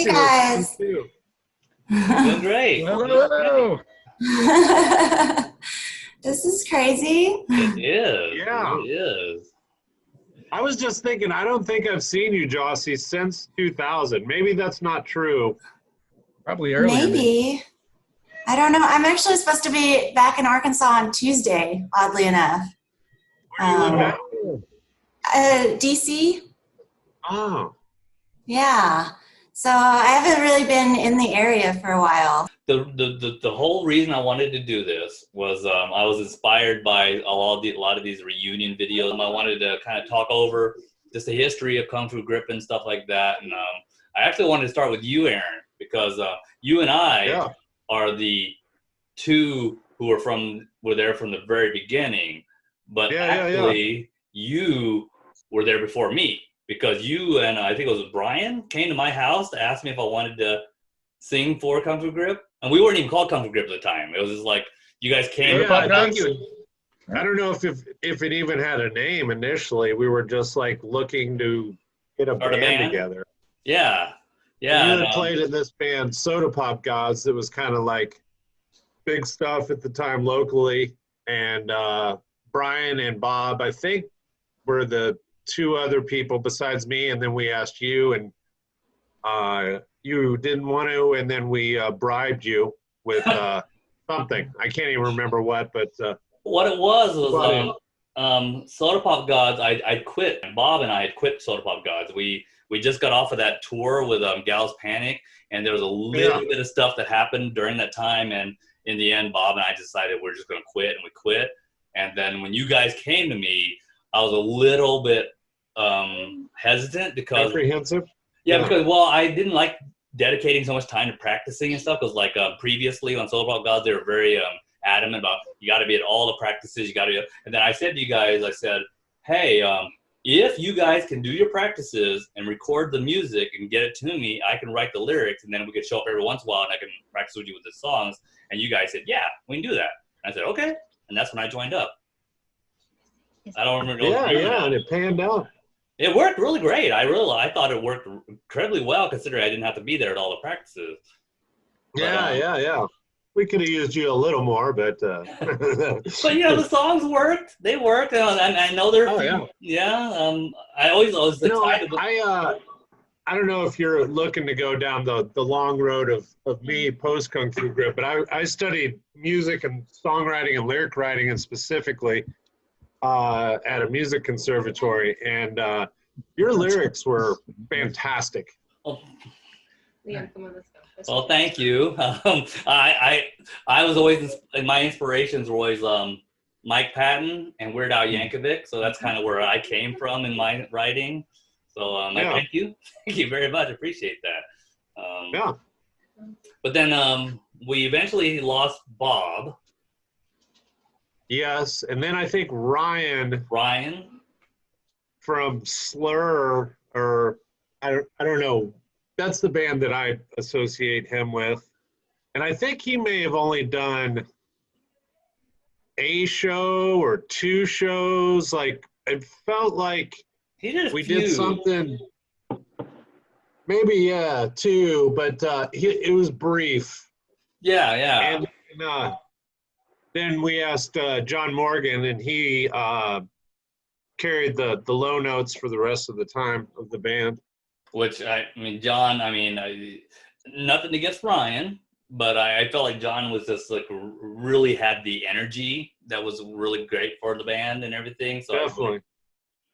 you guys. Too. Doing great. Hello. This is crazy. It is. Yeah. It is. I was just thinking, I don't think I've seen you, Jossie, since 2000. Maybe that's not true. Probably earlier. Maybe. I don't know. I'm actually supposed to be back in Arkansas on Tuesday, oddly enough. Where you live now? DC. Oh. Yeah. So I haven't really been in the area for a while. The whole reason I wanted to do this was I was inspired by a lot of these reunion videos. I wanted to kind of talk over just the history of Kung Fu Grip and stuff like that. And I actually wanted to start with you, Aaron, because you and I are the two who were there from the very beginning. But actually, you were there before me, because you and I think it was Brian came to my house to ask me if I wanted to sing for Kung Fu Grip. And we weren't even called Kung Fu Grip at the time. It was just like you guys came. Yeah, I don't know if it even had a name initially. We were just like looking to get a band together. Yeah. Yeah. And you had played in this band, Soda Pop Gods, that was kind of like big stuff at the time locally. And Brian and Bob, I think, were the two other people besides me. And then we asked you, and you didn't want to, and then we bribed you with something. I can't even remember what, but what it was Soda Pop Gods. I quit. Bob and I had quit Soda Pop Gods. We just got off of that tour with Gals Panic, and there was a little bit of stuff that happened during that time, and in the end, Bob and I decided we're just going to quit, and we quit. And then when you guys came to me, I was a little bit hesitant because apprehensive. Yeah, because I didn't like dedicating so much time to practicing and stuff, because like previously on Soul Pop Gods, they were very adamant about you got to be at all the practices, you got to. And then I said to you guys, I said, hey, if you guys can do your practices and record the music and get it to me, I can write the lyrics, and then we could show up every once in a while, and I can practice with you with the songs. And you guys said, yeah, we can do that. And I said, okay, and that's when I joined up. I don't remember. And it panned out. It worked really great. I thought it worked incredibly well, considering I didn't have to be there at all the practices. But, we could have used you a little more, but but the songs worked. They worked, and I know they're I was excited. I don't know if you're looking to go down the long road of me post Kung Fu Grip, but I studied music and songwriting and lyric writing, and specifically at a music conservatory, and your lyrics were fantastic. Well, thank you. I was always, my inspirations were always Mike Patton and Weird Al Yankovic, so that's kind of where I came from in my writing. So thank you very much. Appreciate that. But then we eventually lost Bob. Yes, and then I think Ryan from Slur, or I don't know. That's the band that I associate him with. And I think he may have only done a show or two shows. Like, it felt like we did something. Maybe, two, but it was brief. Yeah. And then we asked John Morgan, and he carried the low notes for the rest of the time of the band. Which, John, nothing against Ryan, but I felt like John was just like really had the energy that was really great for the band and everything. So definitely.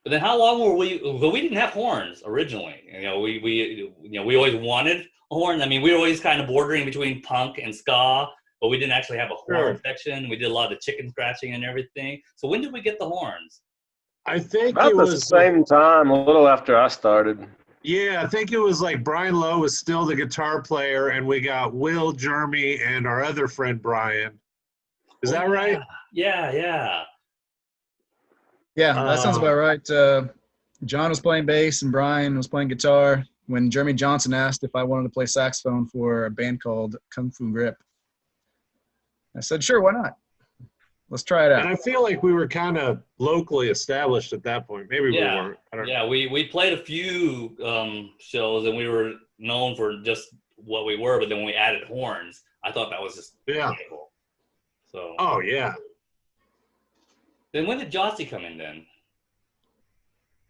But then how long were we? But we didn't have horns originally. We always wanted a horn. We were always kind of bordering between punk and ska, but we didn't actually have a horn section. We did a lot of the chicken scratching and everything. So when did we get the horns? I think about it was the same time, a little after I started. Yeah, I think it was like Brian Lowe was still the guitar player, and we got Will, Jeremy, and our other friend Brian. Is that right? Yeah. Yeah, that sounds about right. John was playing bass and Brian was playing guitar when Jeremy Johnson asked if I wanted to play saxophone for a band called Kung Fu Grip. I said, sure, why not? Let's try it out. And I feel like we were kind of locally established at that point. Maybe we weren't. I don't know. We played a few shows, and we were known for just what we were, but then when we added horns, I thought that was just cool. So. Oh yeah. Then when did Jossie come in then?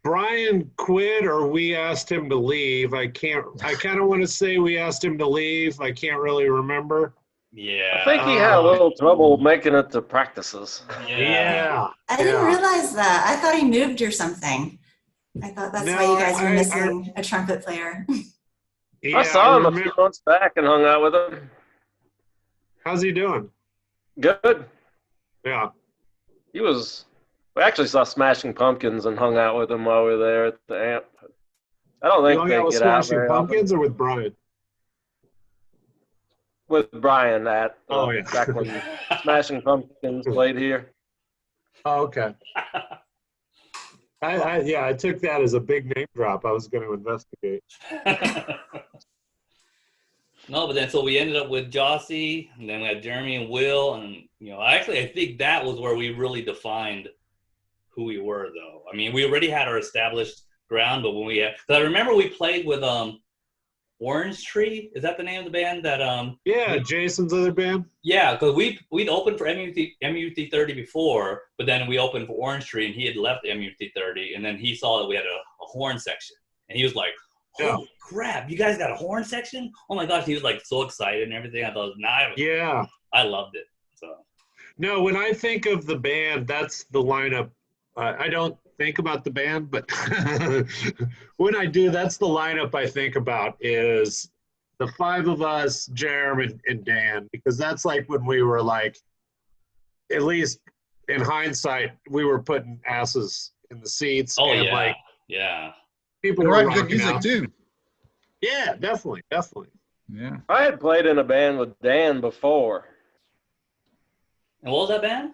Brian quit, or we asked him to leave. I kind of want to say we asked him to leave. I can't really remember. Yeah. I think he had a little trouble making it to practices. Yeah. I didn't realize that. I thought he moved or something. I thought that's why you guys were missing a trumpet player. Yeah, I saw him a few months back and hung out with him. How's he doing? Good. Yeah. We actually saw Smashing Pumpkins and hung out with him while we were there at the amp. I don't think they get out very Pumpkins often. or with Brian? With Brian back when Smashing Pumpkins played here. Oh, okay. I took that as a big name drop. I was going to investigate. No, but then so we ended up with Jossie, and then we had Jeremy and Will, and I think that was where we really defined who we were, though. I mean, we already had our established ground, but when because I remember we played with Orange Tree. Is that the name of the band? That Yeah, Jason's other band. Yeah, because we'd opened for MUT 30 before, but then we opened for Orange Tree, and he had left MUT 30, and then he saw that we had a horn section, and he was like, "Holy crap, you guys got a horn section!" Oh my gosh, he was like so excited and everything. I thought, I loved it. So no, when I think of the band, that's the lineup. I don't think about the band, but when I do, that's the lineup I think about, is the five of us, Jerem and Dan, because that's like when we were like, at least in hindsight, we were putting asses in the seats. Oh, and yeah. Like, yeah. people They were write good rocking music out. too. Yeah, definitely. Yeah. I had played in a band with Dan before. And what was that band?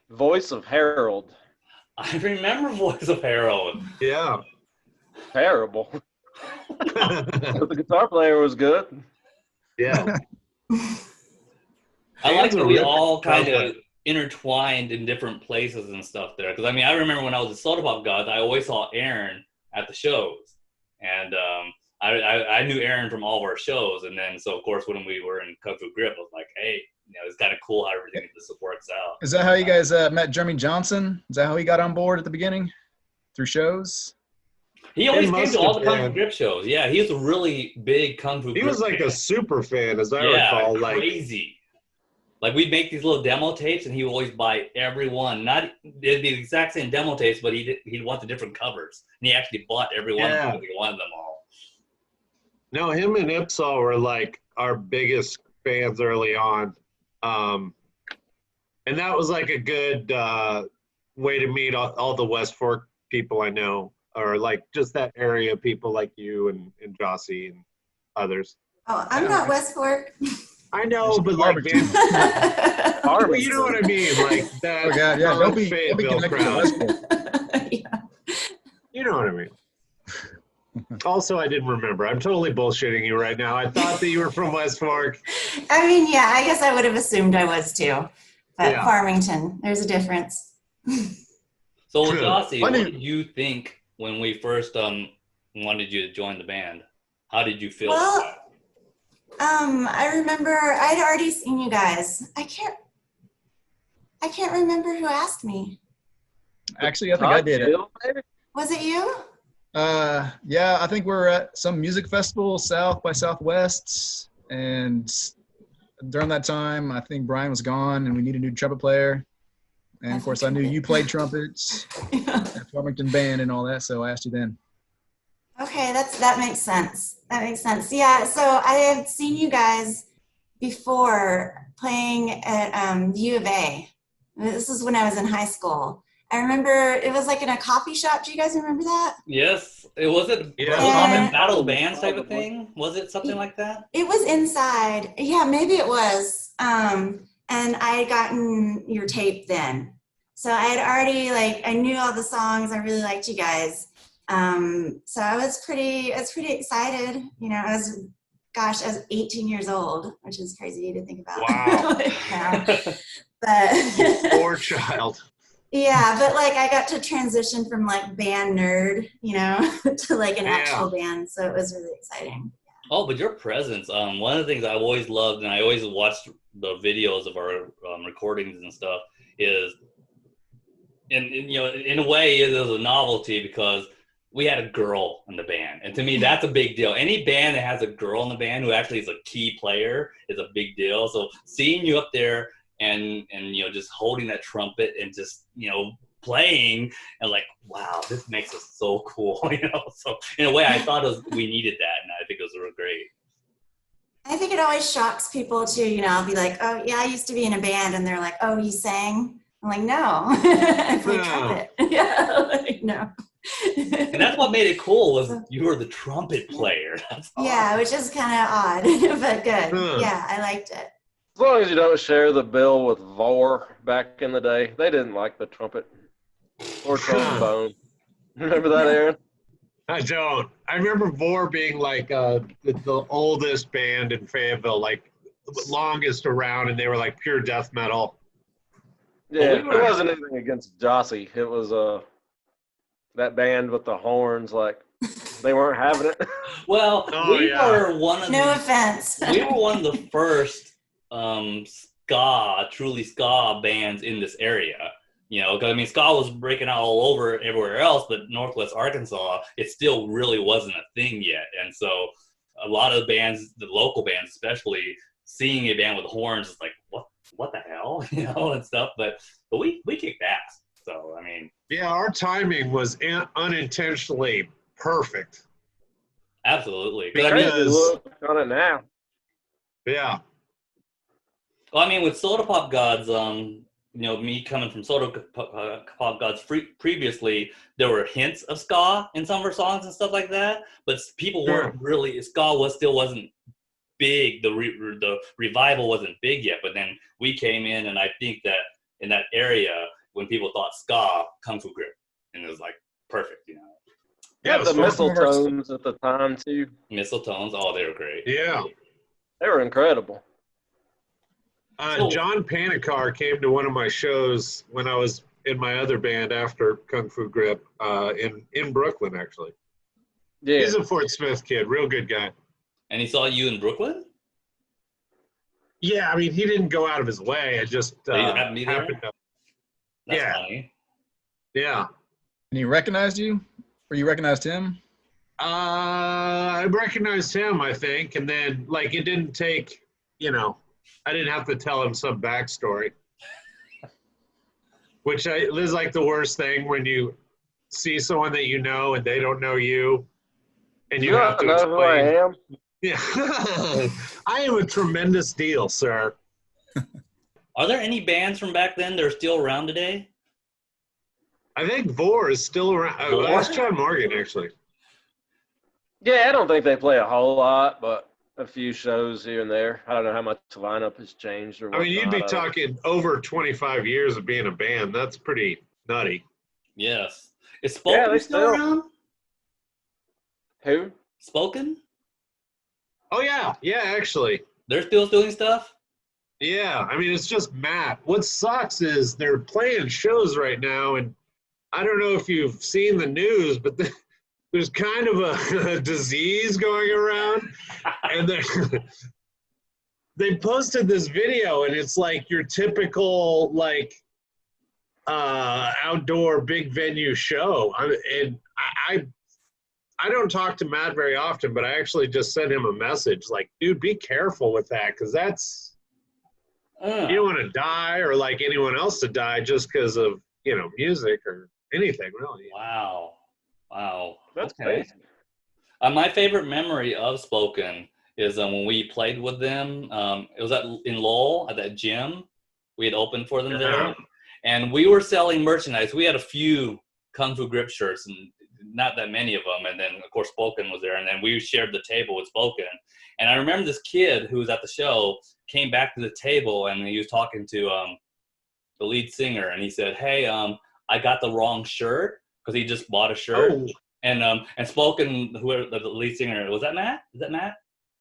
Voice of Harold. I remember Voice of Harold. Yeah. Terrible. But the guitar player was good. Yeah. I like that we all kind player. of intertwined in different places and stuff there. Because, I mean, I remember when I was at Soda Pop Gods, I always saw Aaron at the shows. And I knew Aaron from all of our shows. And then, so, of course, when we were in Kung Fu Grip, I was like, hey, it's kind of cool how everything just works out. Is that how you guys met Jeremy Johnson? Is that how he got on board at the beginning? Through shows? He always came to all the Kung Fu been. Grip shows. Yeah, he was a really big Kung Fu Grip He was like fan. a super fan, as I recall. Like, crazy. Like, we'd make these little demo tapes, and he would always buy every one. It'd be the exact same demo tapes, but he'd want the different covers. And he actually bought every one because he wanted them all. No, him and Ipsal were like our biggest fans early on. And that was like a good way to meet all the West Fork people I know, or like just that area of people like you and Jossie and others. Oh, I'm not West Fork. I know, but like, Yeah. you know what I mean? Like that. Oh, God, yeah. Don't be Fayetteville connected to crowd. West Fork. You know what I mean? Also, I didn't remember. I'm totally bullshitting you right now. I thought that you were from West Fork. I mean, yeah, I guess I would have assumed I was too. But Yeah. Farmington, there's a difference. So, True. Jossie, what did you think when we first wanted you to join the band? How did you feel about that? I remember I'd already seen you guys. I can't remember who asked me. Actually, I think I did it. Was it you? Yeah, I think we're at some music festival, South by Southwest, and during that time, I think Brian was gone, and we needed a new trumpet player. And of course, I knew you played trumpets at Farmington Band and all that, so I asked you then. Okay, that makes sense. That makes sense. Yeah, so I had seen you guys before playing at U of A. This is when I was in high school. I remember it was like in a coffee shop. Do you guys remember that? Yes, it was it Yeah. Battle of Bands type of thing? Was it something like that? It was inside. Yeah, maybe it was. And I had gotten your tape then. So I had already, I knew all the songs. I really liked you guys. So I was pretty excited. I was 18 years old, which is crazy to think about. Wow. now. But Poor child. Yeah, but like I got to transition from like band nerd, you know, to like an actual band. So it was really exciting. Oh, but your presence, one of the things I've always loved, and I always watched the videos of our recordings and stuff, is, and you know, in a way, it was a novelty because we had a girl in the band, and to me, that's a big deal. Any band that has a girl in the band who actually is a key player is a big deal. So seeing you up there and you know, just holding that trumpet and just, you know, playing, and like, wow, this makes us so cool, you know. So in a way, I thought we needed that, and I think it was real great. I think it always shocks people too, you know, I'll be like, oh yeah, I used to be in a band, and they're like, oh, you sang? I'm like, no, I played trumpet. Yeah, like, no. And that's what made it cool, was you were the trumpet player. That's yeah, awesome. which is kind of odd, but good. Yeah, I liked it. As long as you don't share the bill with Vor back in the day, they didn't like the trumpet or trombone. Remember that, Aaron? I don't. I remember Vor being like the oldest band in Fayetteville, like longest around, and they were like pure death metal. Yeah, it wasn't anything against Jossie. It was that band with the horns, like they weren't having it. Well, we were one of no offense. We were one of the first ska, truly ska bands in this area. You know, because I mean, ska was breaking out all over everywhere else, but Northwest Arkansas, it still really wasn't a thing yet. And so a lot of bands, the local bands especially, seeing a band with horns is like, what the hell, you know, and stuff. But we kicked ass. So I mean, yeah, our timing was unintentionally perfect. Absolutely. Because look on it now. Yeah. Well, I mean, with Soda Pop Gods, you know, me coming from Soda Pop Gods previously, there were hints of ska in some of our songs and stuff like that, but people weren't really, ska still wasn't big. The revival wasn't big yet, but then we came in, and I think that in that area, when people thought ska, Kung Fu Grip, and it was like perfect, you know. Yeah, the Mistletones at the time too. Mistletones, oh, they were great. Yeah, they were incredible. John Panikar came to one of my shows when I was in my other band after Kung Fu Grip in Brooklyn, actually. Yeah, he's a Fort Smith kid, real good guy. And he saw you in Brooklyn? Yeah, I mean, he didn't go out of his way. I just happened to. That's funny. Yeah. And he recognized you? Or you recognized him? I recognized him, I think. And then, like, it didn't take, you know, I didn't have to tell him some backstory. Which is like the worst thing when you see someone that you know and they don't know you. And you have to explain. Who I am? Yeah. I am a tremendous deal, sir. Are there any bands from back then that are still around today? I think Vor is still around. That's John Morgan, actually. Yeah, I don't think they play a whole lot, but a few shows here and there. I don't know how much the lineup has changed or whatnot. I mean, you'd be talking over 25 years of being a band. That's pretty nutty. Yes. Is Spoken still around? Who? Spoken? Oh, yeah. Yeah, actually. They're still doing stuff? Yeah. I mean, it's just Matt. What sucks is they're playing shows right now, and I don't know if you've seen the news, but there's kind of a disease going around, and they posted this video, and it's like your typical like outdoor big venue show. I don't talk to Matt very often, but I actually just sent him a message like, dude, be careful with that, because that's you don't want to die or like anyone else to die just because of, you know, music or anything really. Wow. That's okay. crazy. My favorite memory of Spoken is when we played with them. It was in Lowell at that gym. We had opened for them there, and we were selling merchandise. We had a few Kung Fu Grip shirts, and not that many of them. And then, of course, Spoken was there, and then we shared the table with Spoken. And I remember this kid who was at the show came back to the table, and he was talking to the lead singer, and he said, "Hey, I got the wrong shirt," because he just bought a shirt. Oh. And Spoken, whoever the lead singer, was that Matt? Is that Matt?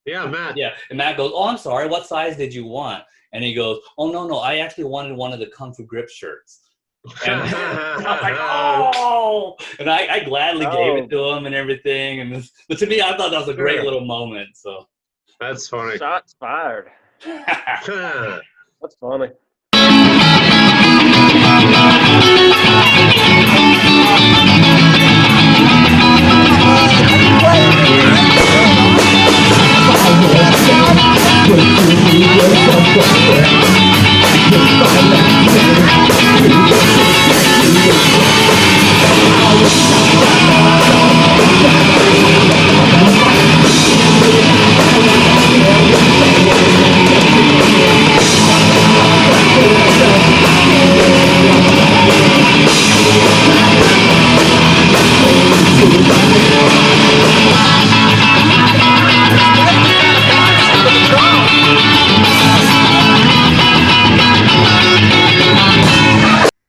Yeah, Matt. Yeah. And Matt goes, "Oh, I'm sorry. What size did you want?" And he goes, "Oh, no, I actually wanted one of the Kung Fu Grip shirts." And I was like, oh! And I gladly gave it to him and everything. And but to me, I thought that was a great little moment. So That's funny. Shots fired. That's funny.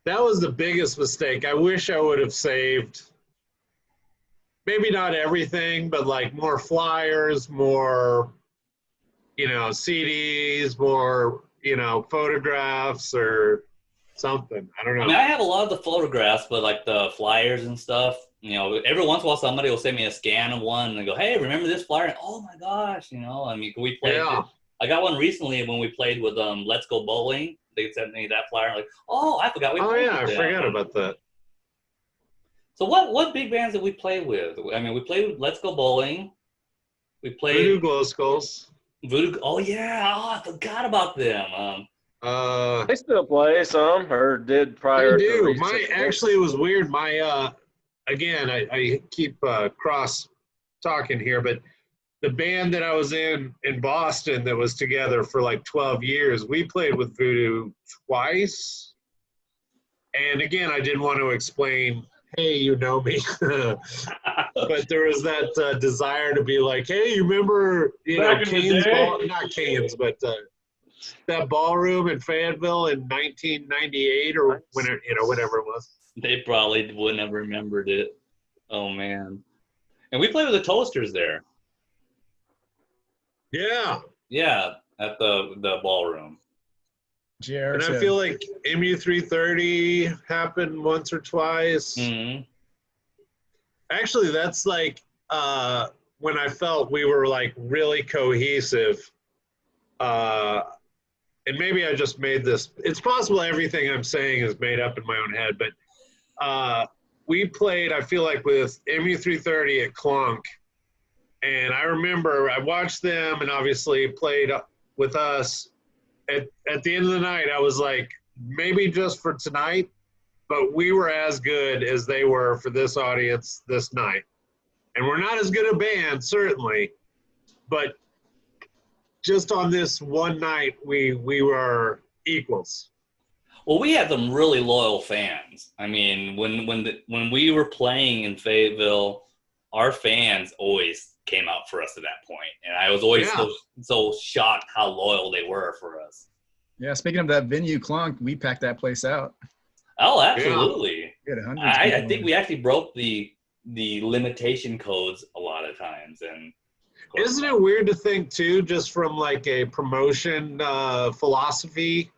That was the biggest mistake. I wish I would have saved maybe not everything, but like more flyers, more, CDs, more, photographs or something. I don't know. I mean, I have a lot of the photographs, but like the flyers and stuff, every once in a while somebody will send me a scan of one and they go, hey, remember this flyer? And, oh my gosh, I mean, we played it. I got one recently when we played with Let's Go Bowling. They sent me that flyer. Like, oh, I forgot we played with them. I forgot about that. So what big bands did we play with? I mean, we played with Let's Go Bowling. We played Voodoo Glow Skulls. Voodoo. Oh yeah, I forgot about them. They still play some, or did prior. They do. To actually, it was weird. Again, I keep cross talking here, but the band that I was in Boston that was together for like 12 years, we played with Voodoo twice. And again, I didn't want to explain, hey, you know me. But there was that desire to be like, hey, you remember, Cain's not Cain's, but that ballroom in Fayetteville in 1998 or whatever it was. They probably wouldn't have remembered it. Oh man. And we played with the Toasters there. Yeah. Yeah, at the ballroom. And I feel like MU330 happened once or twice. Mm-hmm. Actually, that's like when I felt we were like really cohesive. And maybe I just made this. It's possible everything I'm saying is made up in my own head, but we played, I feel like, with MU330 at Clunk. And I remember I watched them and obviously played with us. At the end of the night, I was like, maybe just for tonight, but we were as good as they were for this audience this night. And we're not as good a band, certainly, but just on this one night, we were equals. Well, we had some really loyal fans. I mean, when we were playing in Fayetteville, our fans always came out for us at that point, and I was always so shocked how loyal they were for us. Yeah, speaking of that venue, Clunk, we packed that place out. Oh, absolutely. Yeah. I think we actually broke the limitation codes a lot of times. And isn't it weird to think too, just from like a promotion philosophy,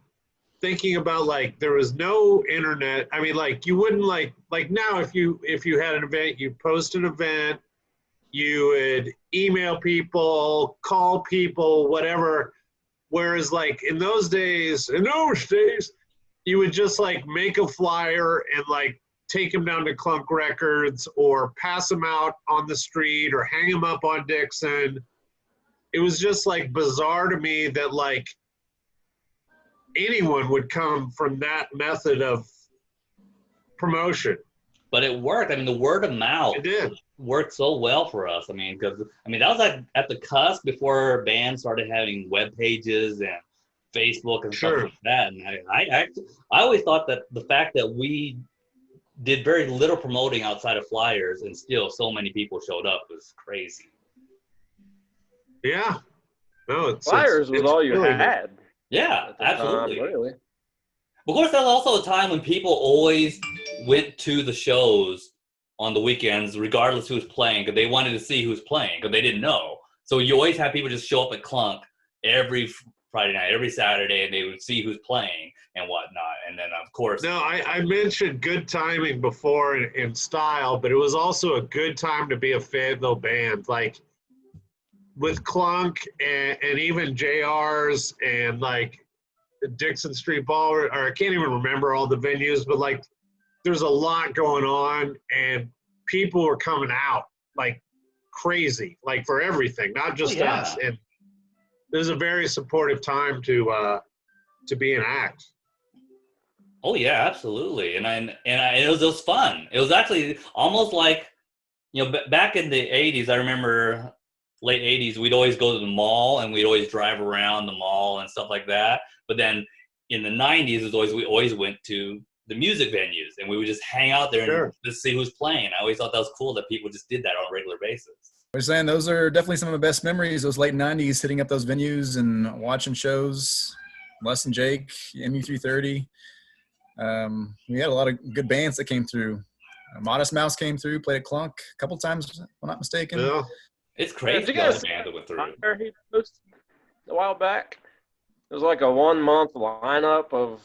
thinking about like there was no internet. I mean, like you wouldn't like now if you had an event, you post an event, you would email people, call people, whatever. Whereas like in those days, you would just like make a flyer and like take them down to Clunk Records or pass them out on the street or hang them up on Dixon. It was just like bizarre to me that like anyone would come from that method of promotion. But it worked. I mean, the word of mouth worked so well for us. I mean, because that was at the cusp before bands started having web pages and Facebook and stuff like that. And I always thought that the fact that we did very little promoting outside of flyers and still so many people showed up was crazy. Yeah. No, flyers was all you had. Yeah, absolutely. Really. Of course, that was also a time when people always went to the shows on the weekends, regardless who's playing, because they wanted to see who's playing, because they didn't know. So you always have people just show up at Clunk Friday night, every Saturday, and they would see who's playing and whatnot. And then, of course, No, I mentioned good timing before in style, but it was also a good time to be a Fayetteville band. Like with Clunk and even JR's and like the Dixon Street Ball, or I can't even remember all the venues, but like there's a lot going on and people were coming out like crazy, like for everything, not just us. And it was a very supportive time to be an act. oh yeah, absolutely. And it was fun. It was actually almost like, back in the 80s, I remember late 80s, we'd always go to the mall and we'd always drive around the mall and stuff like that. But then in the 90s, we always went to the music venues and we would just hang out there and just see who's playing. I always thought that was cool that people just did that on a regular basis. I was saying those are definitely some of the best memories, those late 90s, hitting up those venues and watching shows. Les and Jake, MU330. We had a lot of good bands that came through. Modest Mouse came through, played at Clunk a couple times, if I'm not mistaken. Yeah. It's crazy. Did you guys band that went through. He posted a while back? It was like a 1 month lineup of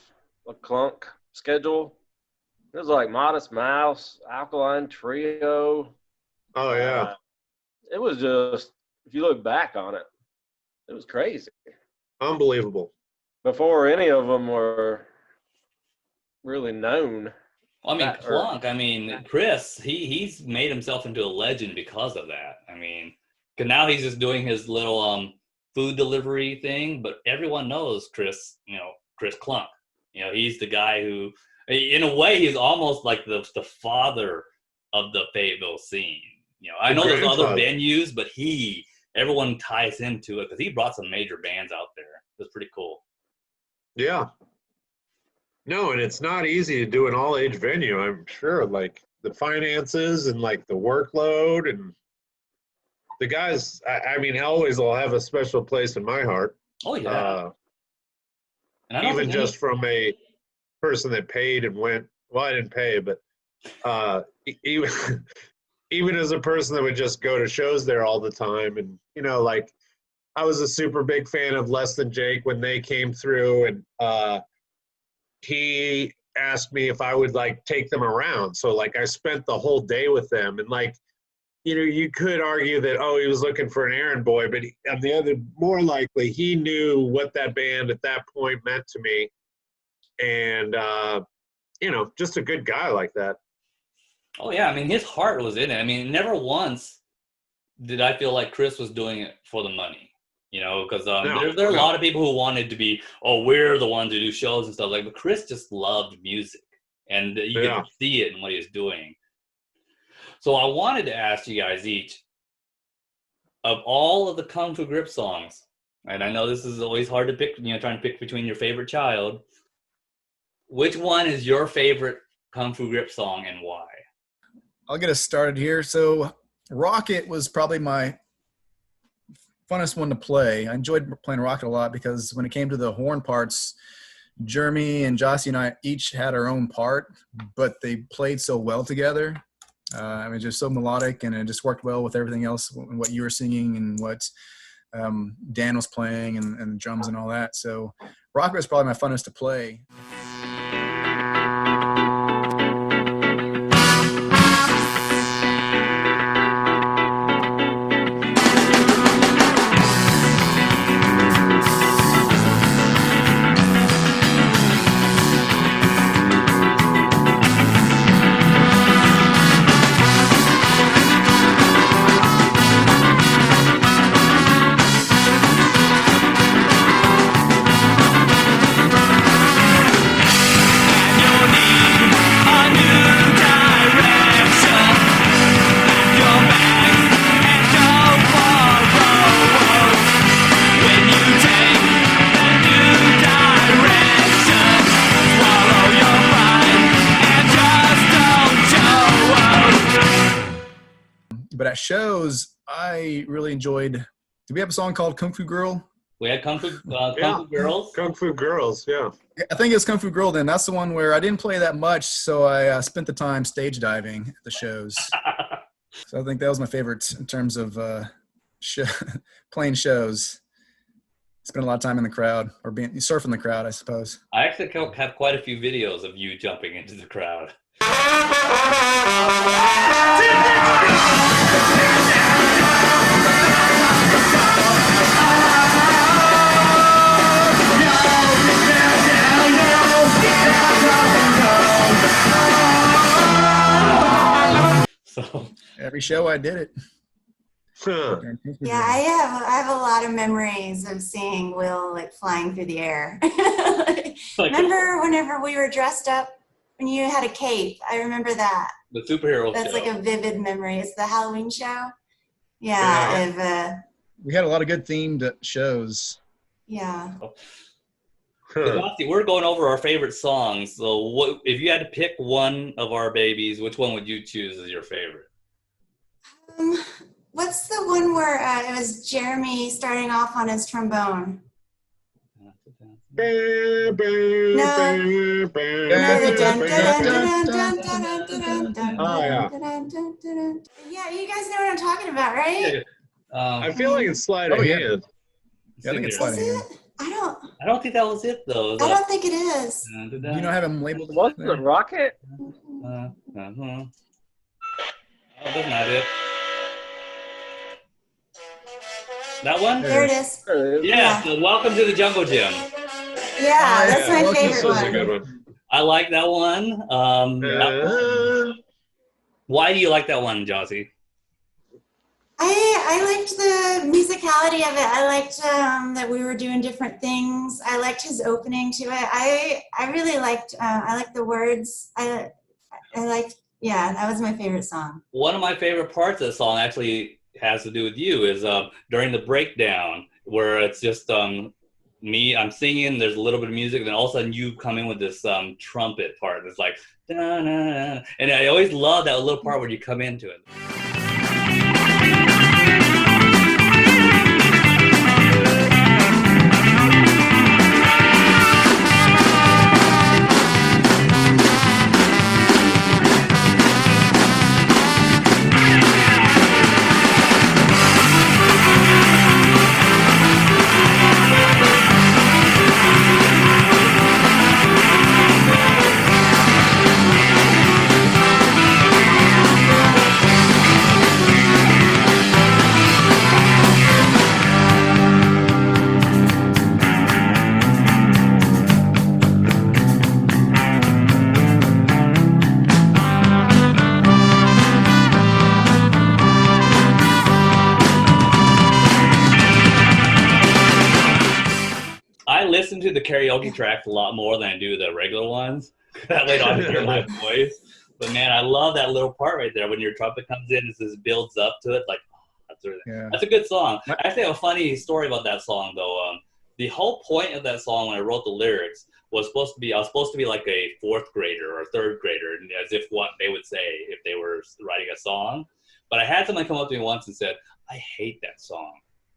a Clunk schedule. It was like Modest Mouse, Alkaline Trio. Oh yeah. It was just, if you look back on it, it was crazy. Unbelievable. Before any of them were really known. I mean, Clunk, Chris, he's made himself into a legend because of that. I mean, 'cause now he's just doing his little food delivery thing, but everyone knows Chris, Chris Clunk. He's the guy who, in a way, he's almost like the father of the Fayetteville scene. I know there's other venues, but everyone ties him to it because he brought some major bands out there. It was pretty cool. Yeah. No, and it's not easy to do an all-age venue, I'm sure. Like the finances and like the workload, and the guys, always will have a special place in my heart. Oh yeah. And even just from a person that paid and went. Well, I didn't pay, but even as a person that would just go to shows there all the time, and like I was a super big fan of Less Than Jake when they came through, and he asked me if I would like take them around. So like I spent the whole day with them, and like, you could argue that, he was looking for an errand boy, but on the other, more likely he knew what that band at that point meant to me. And, just a good guy like that. Oh yeah. His heart was in it. Never once did I feel like Chris was doing it for the money. Because there are a lot of people who wanted to be, we're the ones who do shows and stuff like. But Chris just loved music, and you get to see it in what he was doing. So I wanted to ask you guys each, of all of the Kung Fu Grip songs, and I know this is always hard to pick, trying to pick between your favorite child. Which one is your favorite Kung Fu Grip song and why? I'll get us started here. So Rocket was probably my funnest one to play. I enjoyed playing Rocket a lot because when it came to the horn parts, Jeremy and Jossie and I each had our own part, but they played so well together. Just so melodic, and it just worked well with everything else, what you were singing and what Dan was playing and the drums and all that. So Rocket was probably my funnest to play. But at shows, I really enjoyed. Did we have a song called Kung Fu Girl? We had Kung Fu Girls. Kung Fu Girls, yeah. I think it's Kung Fu Girl then. That's the one where I didn't play that much, so I spent the time stage diving at the shows. So I think that was my favorite in terms of playing shows. spend a lot of time in the crowd or being surfing the crowd, I suppose. I actually have quite a few videos of you jumping into the crowd. So Every show I did it. Huh. Yeah, I have a lot of memories of seeing Will like flying through the air. Remember whenever we were dressed up when you had a cape? I remember that. the superhero That's show. like a vivid memory. It's the Halloween show. Yeah. Yeah, We had a lot of good themed shows. yeah. But Dusty, we're going over our favorite songs. So what, if you had to pick one of our babies, which one would you choose as your favorite? What's the one where it was Jeremy starting off on his trombone? No, the dun, dun, dun, dun, dun, dun, dun, Oh, yeah. dun, dun, dun. Yeah, you guys know what I'm talking about, right? I feel like it's sleight of Oh, yeah. hand. Yeah, I think it's Is Slide of Hand. it? I don't think that was it though. I don't think it is. Do you not have them labeled? Wasn't there? it Rocket? Oh, that's not it. That one? There it is. There it is. Yeah. So welcome to the Jungle Gym. Yeah, that's my well, favorite This was a one. good one. I like that one. Why do you like that one, Jossie? I liked the musicality of it. I liked that we were doing different things. I liked his opening to it. I really liked I liked the words. I liked, yeah, that was my favorite song. One of my favorite parts of the song actually has to do with you is during the breakdown where it's just me, I'm singing, there's a little bit of music, and then all of a sudden you come in with this trumpet part. It's like, da-na-na. And I always love that little part where you come into it. I listen to the karaoke tracks a lot more than I do the regular ones. That way I don't hear my voice. But man, I love that little part right there when your trumpet comes in and just builds up to it. Like, that's a good song. I actually have a funny story about that song though. The whole point of that song when I wrote the lyrics was supposed to be, I was supposed to be like a fourth grader or third grader, as if what they would say if they were writing a song. But I had someone come up to me once and said, I hate that song.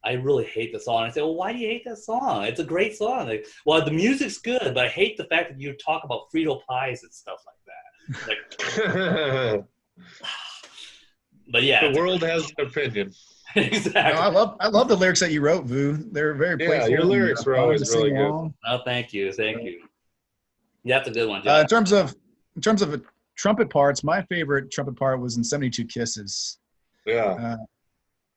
I really hate the song. And I said, well, why do you hate that song? It's a great song. Like, well, the music's good, but I hate the fact that you talk about Frito pies and stuff like that. Like, but yeah. The world has an opinion. Exactly. No, I love the lyrics that you wrote, Vu. They're very playful. Yeah, your lyrics were always really good. Oh, thank you. Thank you. Yeah, that's a good one, John. In terms of trumpet parts, my favorite trumpet part was in 72 Kisses. Yeah.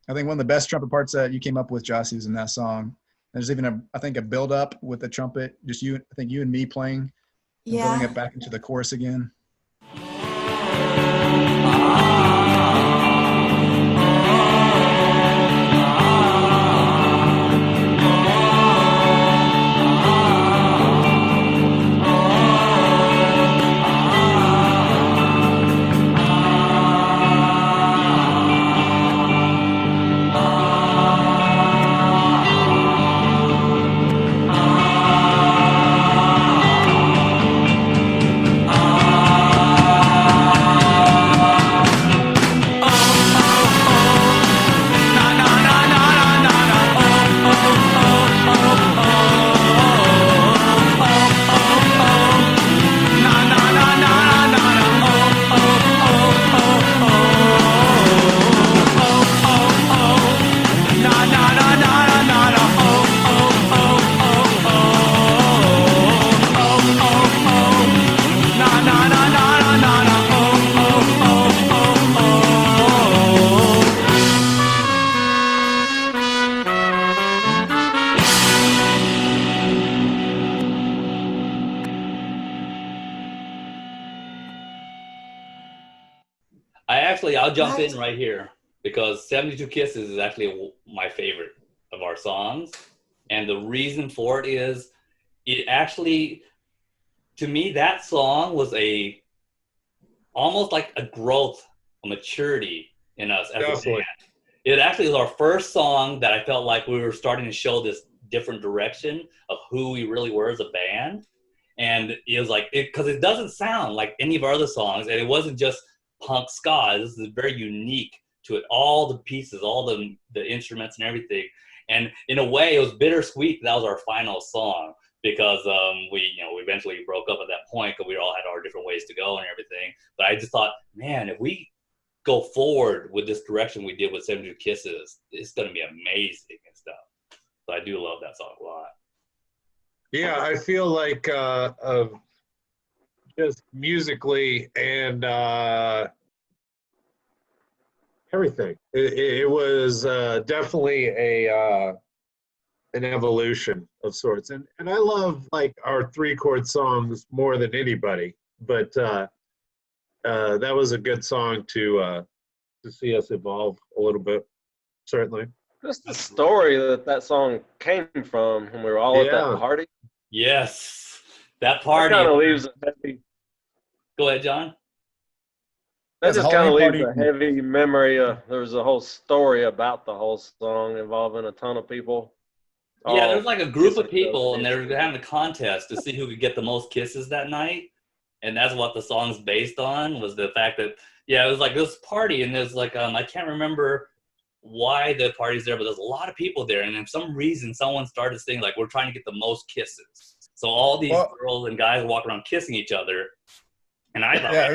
I think one of the best trumpet parts that you came up with, Jossie, was in that song. There's even a build up with the trumpet, just you and me playing, and building it back into the chorus again. I'll jump What? in right here because 72 Kisses is actually my favorite of our songs. And the reason for it is it actually, to me, that song was almost like a growth, a maturity in us as a Definitely. band. It actually was our first song that I felt like we were starting to show this different direction of who we really were as a band. And it was like, because it doesn't sound like any of our other songs, and it wasn't just punk ska. This is very unique to it. All the pieces, all the instruments and everything. And in a way, it was bittersweet. That was our final song because we eventually broke up at that point because we all had our different ways to go and everything. But I just thought, man, if we go forward with this direction we did with 72 Kisses, it's going to be amazing and stuff. So I do love that song a lot. Yeah, I feel like just musically and everything. It was definitely an evolution of sorts, and I love like our 3-chord songs more than anybody. But that was a good song to see us evolve a little bit, certainly. Just the story that song came from when we were all at that party. Yes, that party. That kind of leaves a heavy. Go ahead, John. That That's a just kind of Halloween leaves a party. heavy memory. There was a whole story about the whole song involving a ton of people. Yeah, there was like a group of kissing people, each and they other. were having a contest to see who could get the most kisses that night. And that's what the song's based on, was the fact that, it was like this party, and there's like, I can't remember why the party's there, but there's a lot of people there. And for some reason, someone started saying, like, we're trying to get the most kisses. So all these girls and guys walk around kissing each other. And I thought, Yeah,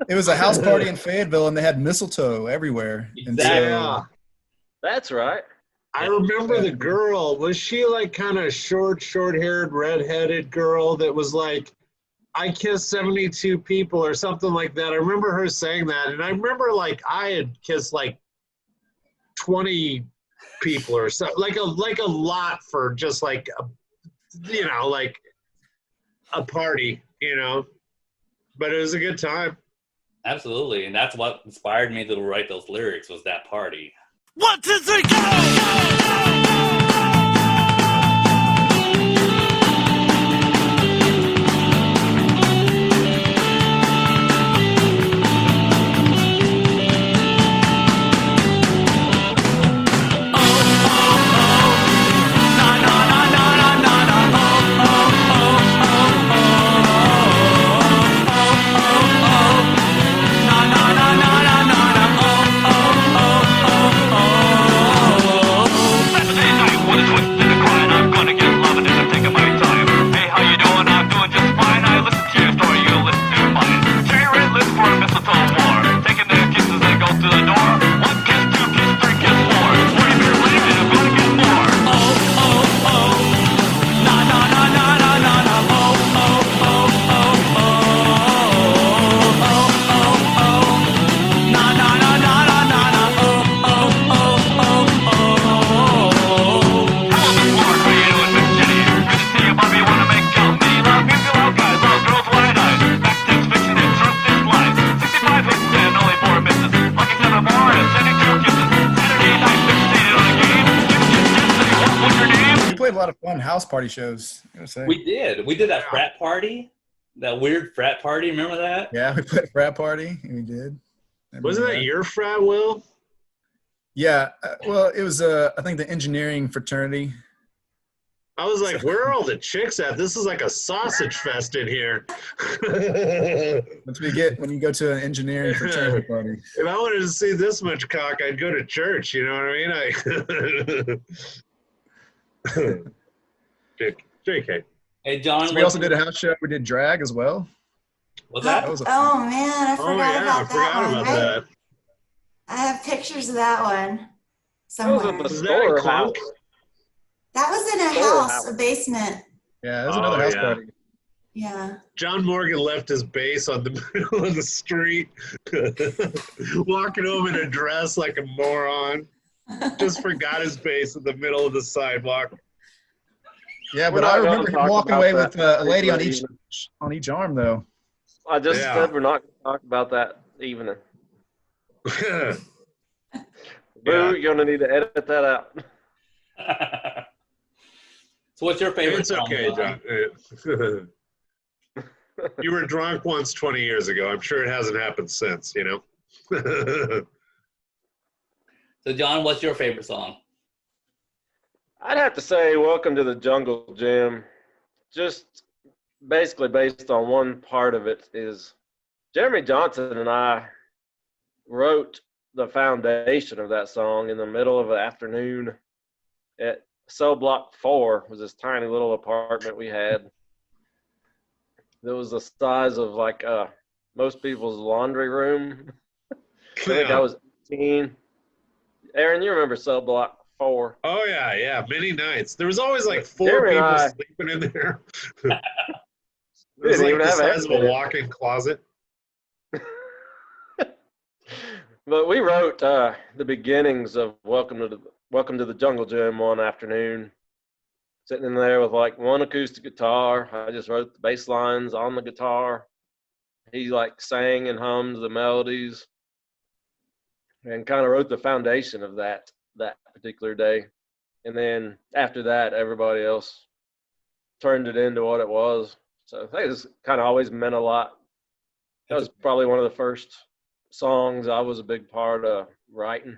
it was a house party in Fayetteville, and they had mistletoe everywhere. Exactly. Yeah. That's right. I remember the girl. Was she like kind of short-haired, redheaded girl that was like, I kissed 72 people or something like that? I remember her saying that. And I remember like I had kissed like 20 people or so, like a lot for just like, like a party, but it was a good time. Absolutely. And that's what inspired me to write those lyrics, was that party. 1, 2, 3, go! A lot of fun house party shows. We did that frat party, that weird frat party. Remember that? Yeah, we played a frat party, and we did. Wasn't that your frat, Will? Yeah, well, it was I think the engineering fraternity. I was like, where are all the chicks at? This is like a sausage fest in here. That's what you get when you go to an engineering fraternity party. If I wanted to see this much cock, I'd go to church. You know what I mean? JK. Hey, John. So we also did a house show. We did drag as well. What's that? Was Oh man, I forgot about that one. That. I have pictures of that one That somewhere. was Was that a clunk? That was in a house, a basement. Yeah, that was another house party. Yeah. John Morgan left his bass on the middle of the street, walking home in a dress like a moron. Just forgot his bass in the middle of the sidewalk. Yeah, but I remember him walking away with a lady on each arm, though. I just said we're not going to talk about that evening. Boo, you're gonna need to edit that out. So what's your favorite It's song? okay, John. You were drunk once 20 years ago. I'm sure it hasn't happened since, you know? So John, what's your favorite song? I'd have to say Welcome to the Jungle Gym. Just basically based on one part of it is Jeremy Johnson and I wrote the foundation of that song in the middle of an afternoon at cell block 4. Was this tiny little apartment we had. That was the size of like most people's laundry room. I think I was 18. Aaron, you remember cell block 4? Oh, yeah. Many nights. There was always like 4 Jeremy and people I- sleeping in there. We It was didn't like even the have size of a internet. walk-in closet. But we wrote the beginnings of Welcome to the Jungle Gym one afternoon, sitting in there with like one acoustic guitar. I just wrote the bass lines on the guitar. He like sang and hummed the melodies, and kind of wrote the foundation of that particular day. And then after that, everybody else turned it into what it was. So I think it's kind of always meant a lot. That was probably one of the first songs I was a big part of writing.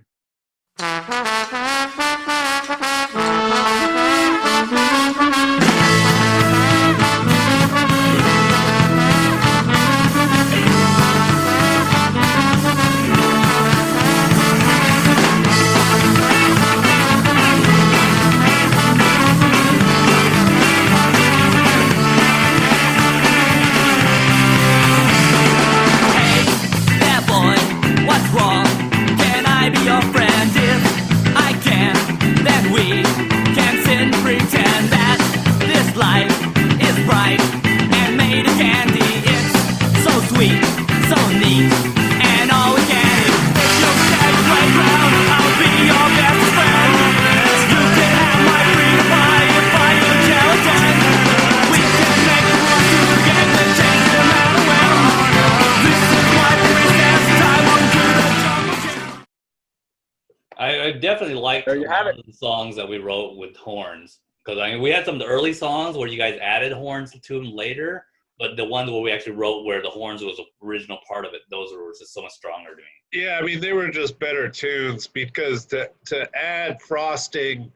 Yeah, boy, what's wrong? Can I be your friend? If I can, then we can sit and pretend that this life is bright and made of candy. It's so sweet, so neat, and all we can is if you stay playground, I'll be your best friend. You can have my free pie if I could gelatin. We can make the rules to the game and change them out of well. This is what recess time on to the jungle gym. I definitely liked There a you have lot of the songs that we wrote with horns. Because I mean, we had some of the early songs where you guys added horns to them later, but the ones where we actually wrote where the horns was the original part of it, those were just so much stronger to me. Yeah, I mean, they were just better tunes because to add frosting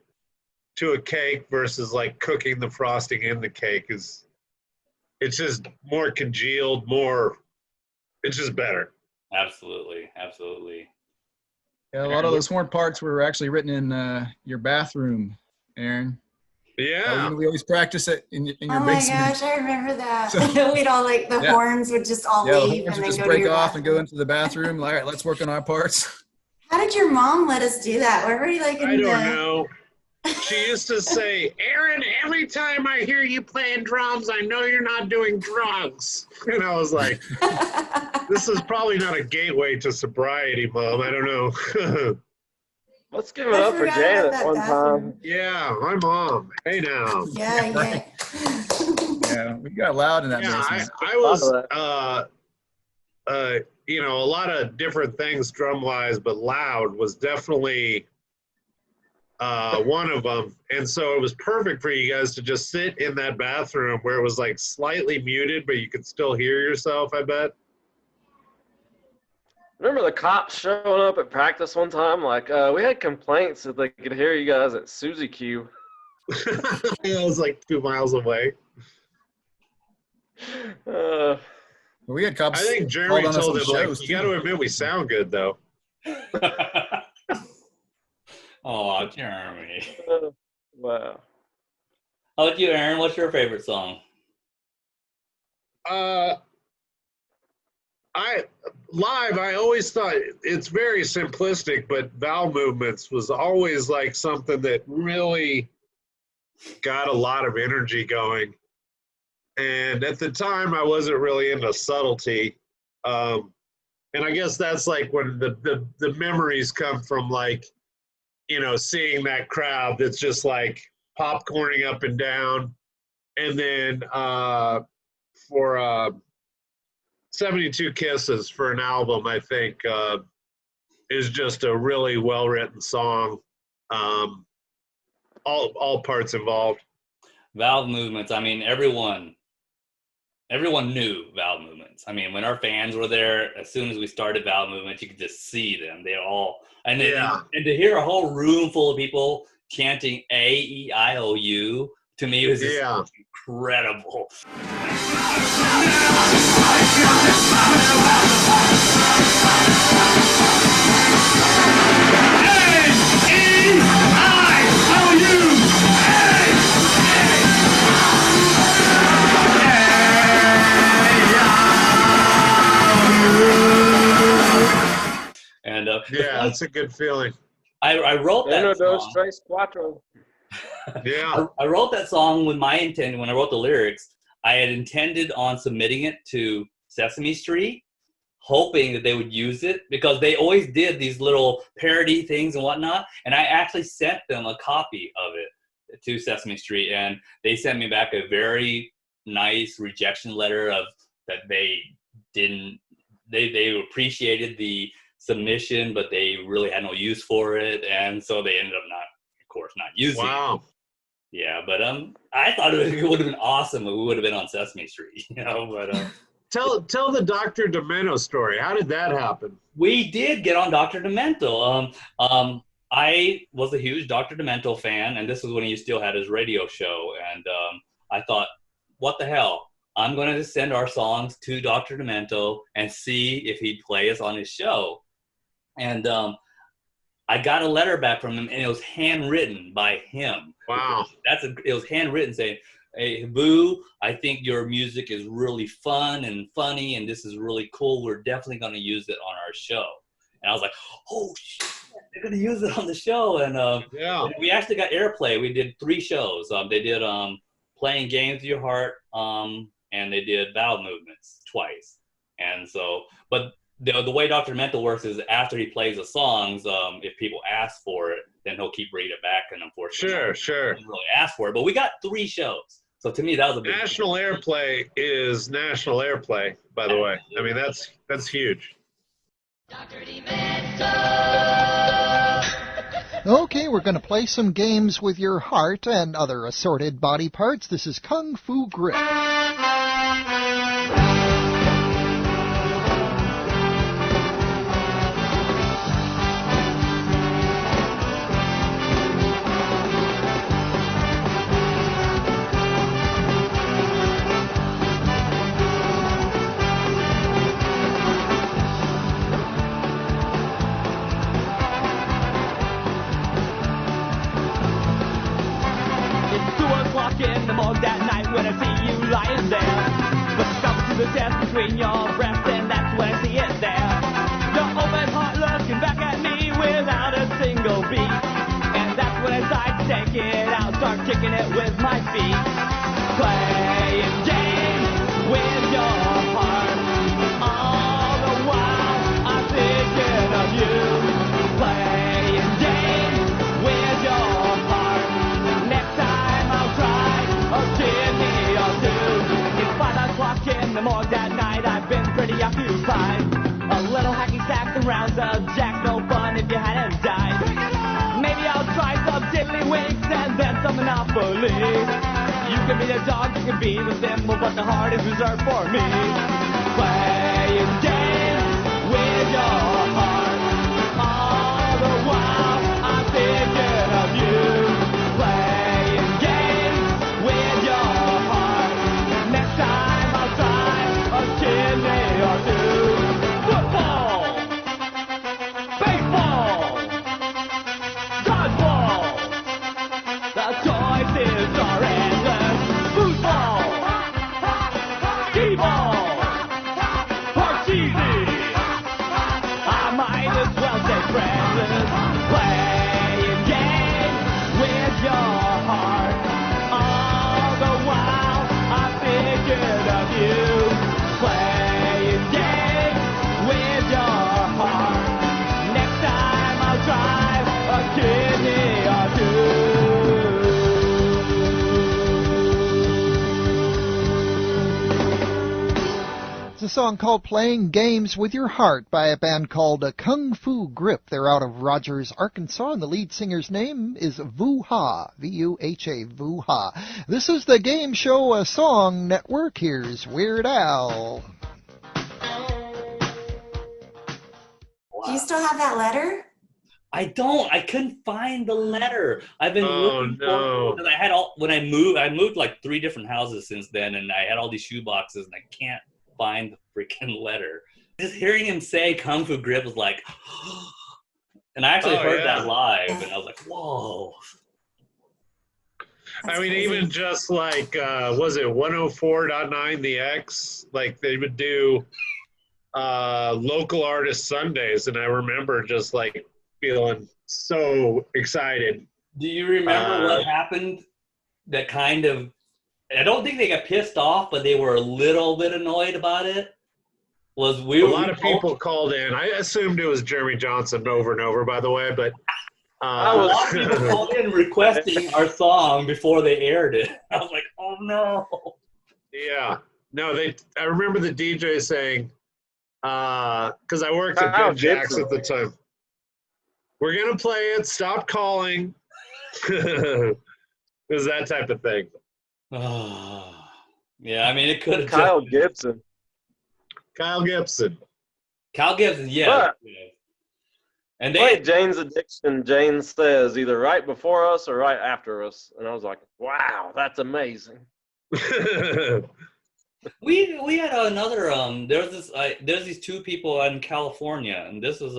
to a cake versus like cooking the frosting in the cake it's just more congealed, it's just better. Absolutely. Yeah, a lot of those horn parts were actually written in your bathroom, Aaron. Yeah. We always practice it in your Oh my basement. gosh, I remember that. So- We'd all like the Yeah. horns would just all Yeah, the leave horns and would then just go to break your off and go bathroom. into the bathroom. All right, let's work on our parts. How did your mom let us do that? Were we like in I don't the know. She used to say, Aaron, every time I hear you playing drums, I know you're not doing drugs. And I was like, this is probably not a gateway to sobriety, Mom. I don't know. Let's give it up for forgot about Janet that one bathroom. time. Yeah, my mom. Hey now. Yeah. Yeah, we got loud in that Yeah, basement. I was, you know, a lot of different things drum-wise, but loud was definitely one of them. And so it was perfect for you guys to just sit in that bathroom where it was like slightly muted, but you could still hear yourself, I bet. Remember the cops showing up at practice one time? Like, we had complaints that they could hear you guys at Suzy Q. It was like 2 miles away. We had cops. I think Jeremy called on us told on him, like, shows, you too. got to admit we sound good, though. Oh, Jeremy. Wow. How about you, Aaron? What's your favorite song? I always thought it's very simplistic, but vowel movements was always like something that really got a lot of energy going. And at the time, I wasn't really into subtlety. And I guess that's like when the memories come from, like, you know, seeing that crowd that's just like popcorning up and down. And then for 72 Kisses for an album, I think is just a really well-written song. All parts involved. Valve movements. I mean, everyone knew Valve movements. I mean, when our fans were there, as soon as we started Valve movements, you could just see them. They all, and then, Yeah. and to hear a whole room full of people chanting A-E-I-O-U, to me, it was just incredible. And yeah, it's a good feeling. I wrote that song. Tres, cuatro. Yeah. I wrote that song with my intent. When I wrote the lyrics, I had intended on submitting it to Sesame Street, hoping that they would use it, because they always did these little parody things and whatnot. And I actually sent them a copy of it to Sesame Street, and they sent me back a very nice rejection letter of that they appreciated the submission, but they really had no use for it, and so they ended up not using it. Yeah, but I thought it would have been awesome if we would have been on Sesame Street, but Tell the Dr. Demento story. How did that happen? We did get on Dr. Demento. I was a huge Dr. Demento fan, and this was when he still had his radio show, and I thought, what the hell? I'm going to send our songs to Dr. Demento and see if he'd play us on his show. And I got a letter back from him, and it was handwritten by him. Wow. It was handwritten saying, "Hey, Boo, I think your music is really fun and funny, and this is really cool. We're definitely going to use it on our show." And I was like, "Oh, shit, they're going to use it on the show." And and we actually got airplay. We did 3 shows. They did Playing Games with Your Heart, and they did Bowel Movements twice. And so, but the way Dr. Demento works is after he plays the songs, if people ask for it, then he'll keep bringing it back. And unfortunately, sure, he didn't really ask for it. But we got 3 shows, so to me that was a big national airplay is national airplay. By the way, I mean that's huge. Dr. Demento. Okay, we're going to play some games with your heart and other assorted body parts. This is Kung Fu Grip. In the morgue that night when I see you lying there, but come to the test between your breasts, and that's when I see it there. Your open heart looking back at me without a single beat, and that's when I decide to take it out, start kicking it with my feet, playing games with your heart. All the while I'm thinking of you, playing games with your heart. Next time I'll try a kidney or 2. It's 5 o'clock in the morgue that night, I've been pretty occupied. A little hacky sack and rounds of jack, no fun if you hadn't died. Maybe I'll try some tiddlywinks and then some Monopoly. You can be the dog, you can be the thimble, but the heart is reserved for me. Playing games with your heart. All the while I'm thinking of you. Playing games with your heart. Next time I'll try a kidney or 2. Football, baseball, dodgeball. The choices are endless. Foosball, t-ball, party a song called Playing Games with Your Heart by a band called Kung Fu Grip. They're out of Rogers, Arkansas, and the lead singer's name is Vu Ha, V-U-H-A, Vu Ha. This is the Game Show Song Network. Here's Weird Al. Do you still have that letter? I don't. I couldn't find the letter. I've been looking no. for it. I had when I moved like 3 different houses since then, and I had all these shoe boxes, and I can't find the freaking letter. Just hearing him say Kung Fu Grip was like, and I actually heard that live, and I was like, whoa. That's I mean, crazy. even just like, was it 104.9 The X? Like they would do local artist Sundays, and I remember just like feeling so excited. Do you remember what happened? That kind of, I don't think they got pissed off, but they were a little bit annoyed about it. A lot of people called in. I assumed it was Jeremy Johnson over and over, by the way, but a lot of people called in requesting our song before they aired it. I was like, oh no. Yeah. No, I remember the DJ saying, because I worked at Kyle Ben Jack's Gibson. at the time. We're going to play it. Stop calling. It was that type of thing. Yeah, I mean, it could have Kyle Gibson. Kyle Gibson. Kyle Gibson, yeah. But, And played Jane's Addiction, Jane Says, either right before us or right after us. And I was like, wow, that's amazing. we had another there's these 2 people in California, and this was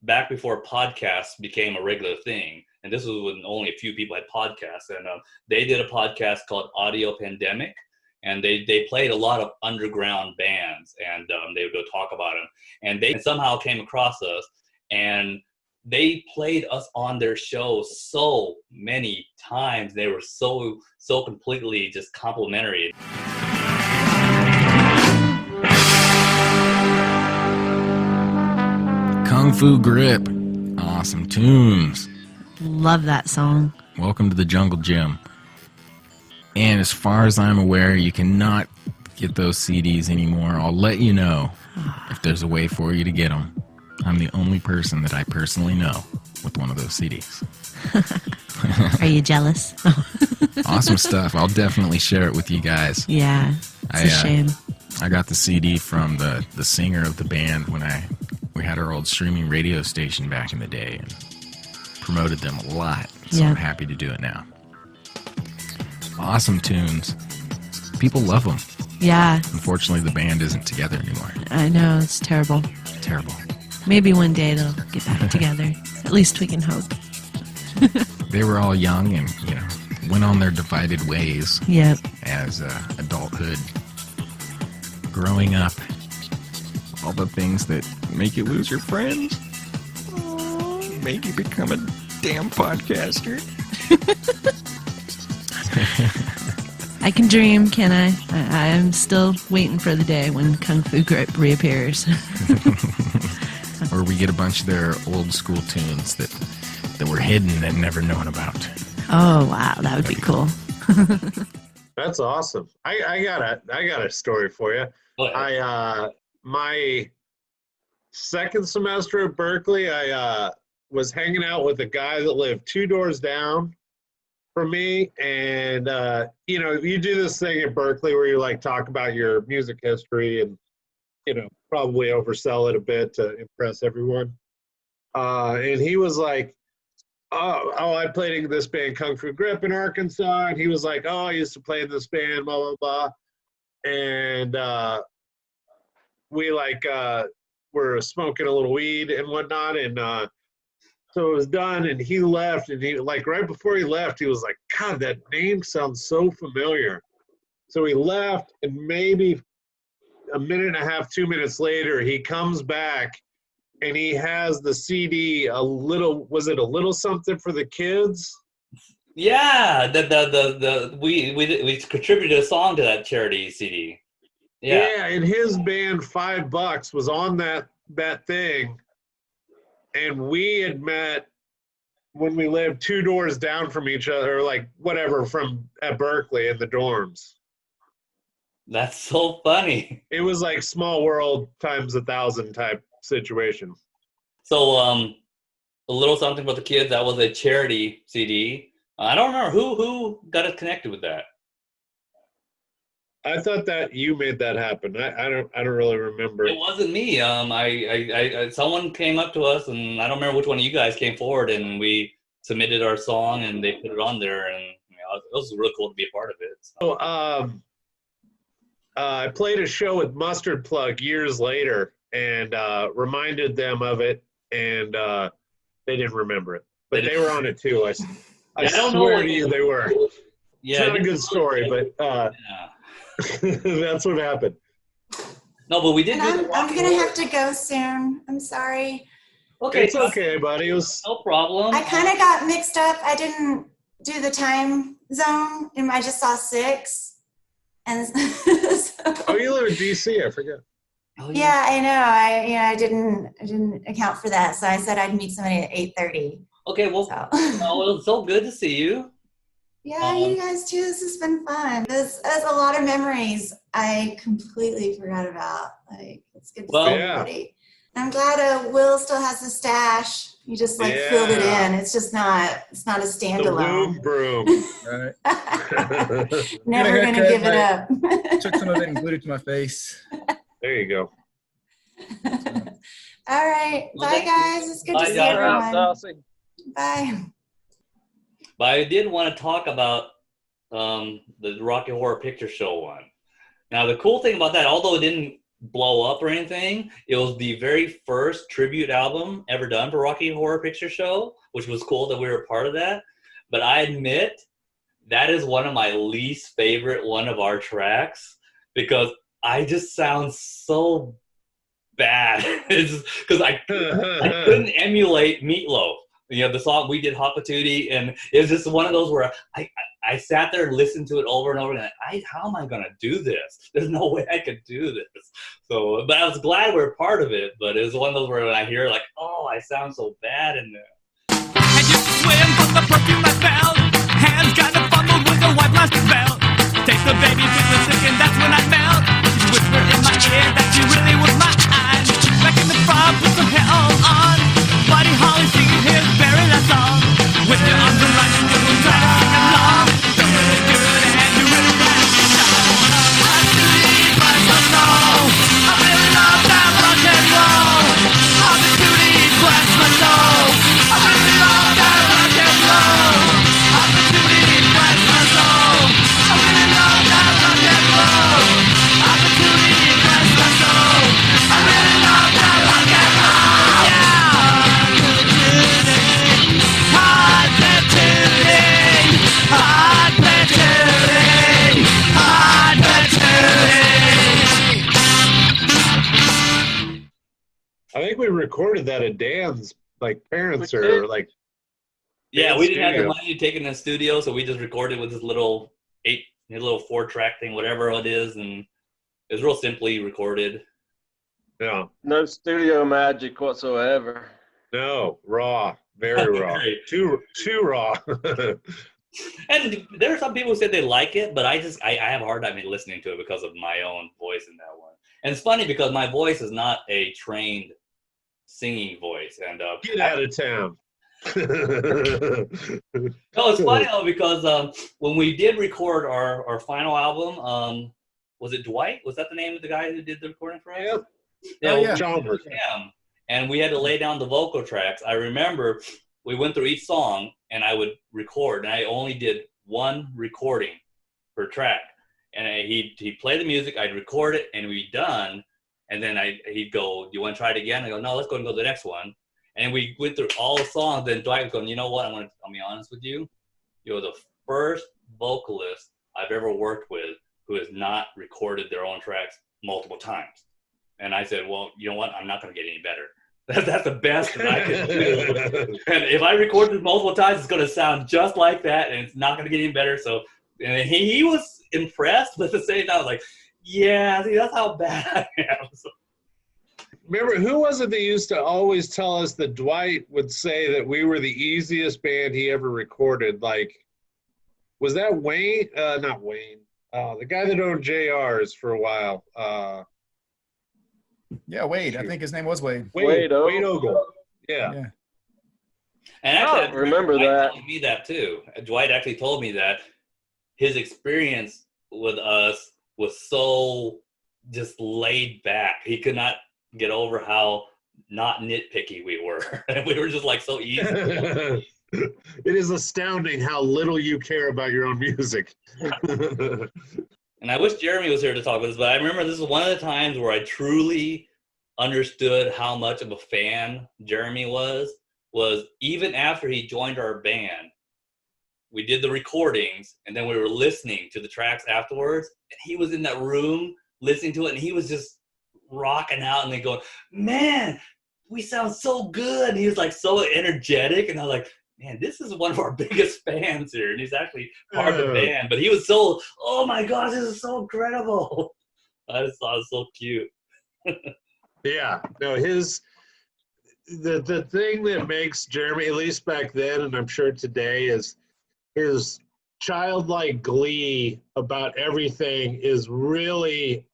back before podcasts became a regular thing, and this was when only a few people had podcasts, and they did a podcast called Audio Pandemic, and they played a lot of underground bands, and they would go talk about them, and they somehow came across us, and they played us on their show so many times. They were so completely just complimentary. Kung Fu Grip. Awesome tunes. Love that song. Welcome to the Jungle Gym. And as far as I'm aware, you cannot get those CDs anymore. I'll let you know if there's a way for you to get them. I'm the only person that I personally know with one of those CDs. Are you jealous? Awesome stuff. I'll definitely share it with you guys. Yeah, it's a shame. I got the CD from the singer of the band when we had our old streaming radio station back in the day and promoted them a lot. So I'm happy to do it now. Awesome tunes. People love them. Yeah. Unfortunately, the band isn't together anymore. I know, it's terrible. Terrible. Maybe one day they'll get back together. At least we can hope. They were all young and, went on their divided ways. Yep. As adulthood. Growing up. All the things that make you lose your friends. Make you become a damn podcaster. I can dream, can I? I'm still waiting for the day when Kung Fu Grip reappears. Or we get a bunch of their old school tunes that were hidden and never known about. Oh, wow. That would be cool. That's awesome. I got a story for you. My second semester at Berkeley, I was hanging out with a guy that lived 2 doors down from me, and you do this thing at Berkeley where you like talk about your music history and probably oversell it a bit to impress everyone. And he was like, oh, I played in this band Kung Fu Grip in Arkansas, and he was like, oh, I used to play in this band, blah blah blah, and we were smoking a little weed and whatnot, and so it was done, and he left, and he right before he left, he was like, God, that name sounds so familiar. So he left, and maybe a minute and a half, 2 minutes later, he comes back, and he has the CD. Was it a little something for the kids? Yeah, we contributed a song to that charity CD. Yeah, and his band $5 was on that thing, and we had met when we lived 2 doors down from each other, at Berkeley in the dorms. That's so funny. It was like Small World times 1,000 type situation. So, a little something for the kids. That was a charity CD. I don't remember who got us connected with that. I thought that you made that happen. I don't really remember. It wasn't me. Someone came up to us, and I don't remember which one of you guys came forward, and we submitted our song, and they put it on there, and it was really cool to be a part of it. So. I played a show with Mustard Plug years later and reminded them of it, and they didn't remember it. But they were on it too. I swear to you they were. Yeah, it's not a good story, but that's what happened. No, but we did. And I'm gonna have to go soon. I'm sorry. Okay, it's okay, buddy. It was no problem. I kind of got mixed up. I didn't do the time zone, and I just saw 6. And oh, you live in DC? I forget. Oh, yeah, I know. I didn't account for that, so I said I'd meet somebody at 8:30. Okay, well, So. well, it was so good to see you. Yeah, you guys too. This has been fun. There's a lot of memories I completely forgot about. Like, it's good to see everybody. I'm glad Will still has the stash. You just filled it in. It's just not. It's not a standalone. The broom. Right. Never gonna give it up. Took some of it and glued it to my face. There you go. All right. Well, bye, guys. It's good to see John. everyone. Bye. But I did want to talk about the Rocky Horror Picture Show one. Now, the cool thing about that, although it didn't blow up or anything, it was the very first tribute album ever done for Rocky Horror Picture Show, which was cool that we were a part of that. But I admit that is one of my least favorite one of our tracks because I just sound so bad. It's because I couldn't emulate Meatloaf. You know, the song we did, Hopatootie, and it was just one of those where I sat there and listened to it over and over again. How am I going to do this? There's no way I could do this. So, but I was glad we were part of it, but it was one of those where when I hear like, oh, I sound so bad in there. And you swim from the perfume I smell. Hands kind of fumbled with a white plastic belt. Taste the baby with the sick and that's when I melt. She whispered in my ear that she really was mine. Back in the frog, put some hell on. Buddy Holly singing his very last song. With your arms around your little try to sing along. Feel really good and you really got me down. I believe I don't know. I really love that rock and roll. Opportunity bless my soul. I really love that rock and roll. Opportunity bless my soul. I really love that rock and roll. Opportunity bless my soul. I really love that rock and roll. Yeah. I think we recorded that at Dan's parents did. or like. Yeah, we didn't have the studio. money to take it in the studio, so we just recorded with this little 4-track thing, whatever it is, and it was real simply recorded. Yeah. No studio magic whatsoever. No, raw, very raw, too raw. And there are some people who said they like it, but I have a hard time listening to it because of my own voice in that one. And it's funny because my voice is not a trained singing voice. And Get out of town. No, it's funny though because when we did record our final album, was it Dwight? Was that the name of the guy who did the recording for us? Yep. Yeah, Oh, yeah. Chalmers. him, and we had to lay down the vocal tracks. I remember we went through each song, and I would record, and I only did one recording per track. And he'd play the music, I'd record it, and we'd done. And then he'd go, "Do you want to try it again?" I go, "No, let's go and go to the next one." And we went through all the songs. Then Dwight was going, "You know what? I'll be honest with you. You're the first vocalist I've ever worked with who has not recorded their own tracks multiple times." And I said, "Well, you know what? I'm not going to get any better. That's the best that I can do. And if I record this multiple times, it's going to sound just like that, and it's not going to get any better." So, and he was impressed, but at the same time, I was like, "Yeah, see, that's how bad I am." So, Remember, who was it that used to always tell us that Dwight would say that we were the easiest band he ever recorded? Like, was that Wayne? Not Wayne. The guy that owned JR's for a while. Yeah, Wade. I think his name was Wade. Wade Ogle. Ogle. Yeah. Yeah. And actually, I remember Dwight that. told me that too. Dwight actually told me that his experience with us was so just laid back. He could not get over how not nitpicky we were. We were just like so easy. It is astounding how little you care about your own music. And I wish Jeremy was here to talk about this, but I remember this is one of the times where I truly understood how much of a fan Jeremy was even after he joined our band. We did the recordings, and then we were listening to the tracks afterwards, and he was in that room listening to it, and he was just rocking out and then going, man, we sound so good. And he was like so energetic, and I was like, man, this is one of our biggest fans here, and he's actually part of the band. But he was so, oh my gosh, this is so incredible. I just thought it was so cute. Yeah, no, the thing that makes Jeremy, at least back then, and I'm sure today, is his childlike glee about everything is really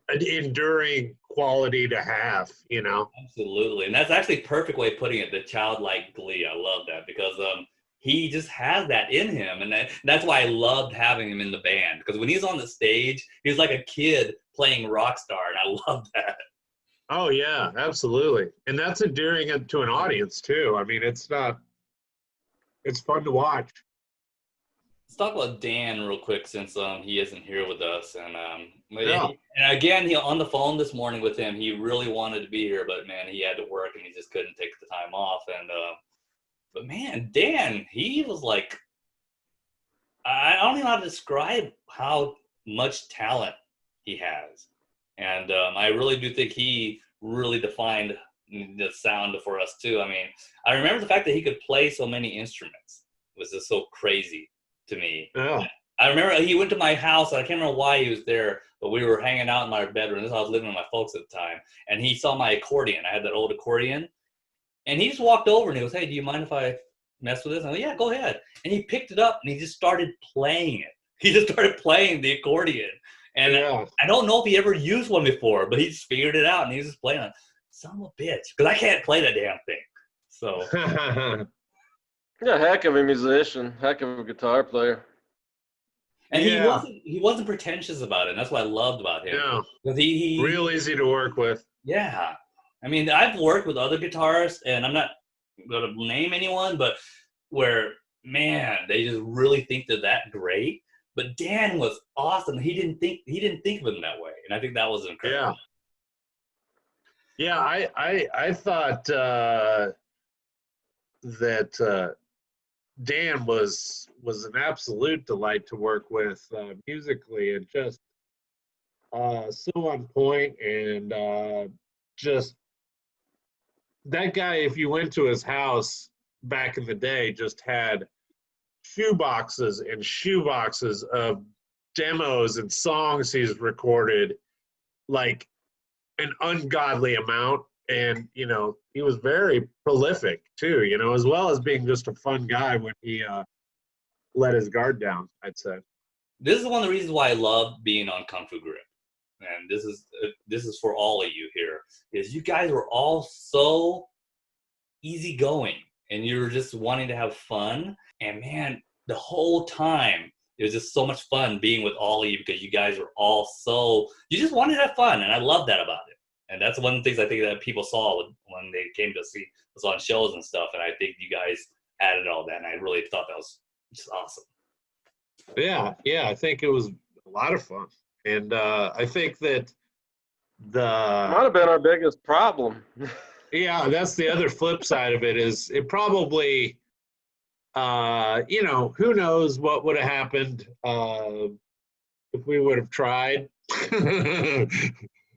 an enduring quality to have, you know? Absolutely. And that's actually a perfect way of putting it, the childlike glee. I love that because he just has that in him. And that's why I loved having him in the band, because when he's on the stage, he's like a kid playing rock star, and I love that. Oh, yeah, absolutely. And that's endearing to an audience, too. I mean, it's fun to watch. Let's talk about Dan real quick, since he isn't here with us. And Yeah. and again, he on the phone this morning with him. He really wanted to be here, but man, he had to work and he just couldn't take the time off. And but man, Dan, he was like, I don't even know how to describe how much talent he has. And I really do think he really defined the sound for us too. I mean, I remember the fact that he could play so many instruments was just so crazy to me. Yeah. I remember he went to my house, and I can't remember why he was there, but we were hanging out in my bedroom. This is how I was living with my folks at the time. And he saw my accordion. I had that old accordion. And he just walked over and he goes, hey, do you mind if I mess with this? And I go, yeah, go ahead. And he picked it up and he just started playing it. He just started playing the accordion. And Yeah. I don't know if he ever used one before, but he just figured it out and he was just playing it. Son of a bitch. Because I can't play that damn thing. So. Yeah, heck of a musician, heck of a guitar player. And Yeah. he wasn't pretentious about it. And that's what I loved about him. Yeah. Because he Real easy to work with. Yeah. I mean, I've worked with other guitarists, and I'm not going to name anyone, but where, man, they just really think they're that great. But Dan was awesome. He didn't think of him that way. And I think that was incredible. Yeah. Yeah, I thought that Dan was an absolute delight to work with musically, and just so on point, and just that guy, if you went to his house back in the day, just had shoeboxes and shoeboxes of demos and songs he's recorded, like an ungodly amount. And, you know, he was very prolific too, you know, as well as being just a fun guy when he let his guard down, I'd say. This is one of the reasons why I love being on Kung Fu Grip. And this is for all of you here, is you guys were all so easygoing and you were just wanting to have fun. And man, the whole time it was just so much fun being with all of you, because you guys were all you just wanted to have fun, and I love that about it. And that's one of the things I think that people saw when they came to see us on shows and stuff. And I think you guys added all that, and I really thought that was just awesome. Yeah, I think it was a lot of fun. And I think that Might have been our biggest problem. yeah, that's the other flip side of it, is it probably, you know, who knows what would have happened if we would have tried.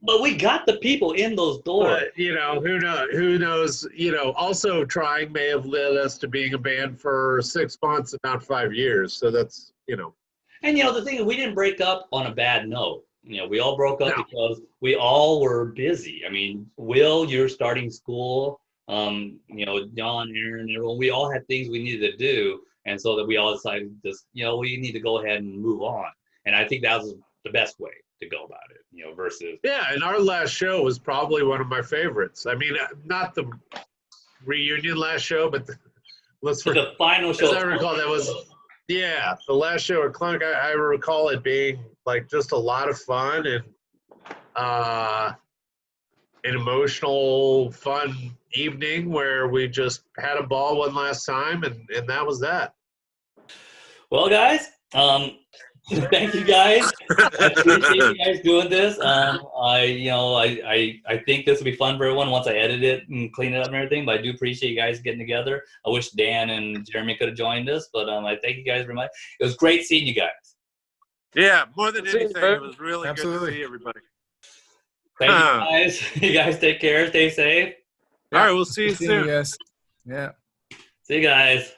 But we got the people in those doors. But, you know, who knows, you know, also trying may have led us to being a band for 6 months and not 5 years. So that's, you know. And, you know, the thing is, we didn't break up on a bad note. You know, we all broke up because we all were busy. I mean, Will, you're starting school. You know, John, Aaron, everyone, we all had things we needed to do. And so that we all decided just, you know, we need to go ahead and move on. And I think that was the best way to go about it, you know, versus. Yeah, and our last show was probably one of my favorites. I mean, not the reunion last show, but The final show. as I recall, that was, yeah, the last show at Clunk. I recall it being like just a lot of fun and an emotional, fun evening where we just had a ball one last time, and that was that. Well, guys, thank you guys. I appreciate you guys doing this. I think this will be fun for everyone once I edit it and clean it up and everything. But I do appreciate you guys getting together. I wish Dan and Jeremy could have joined us, but I thank you guys very much. It was great seeing you guys. Yeah, more than anything, it was really good to see everybody. Thank you guys. You guys take care. Stay safe. All right, we'll see you soon. Yes. Yeah. See you guys.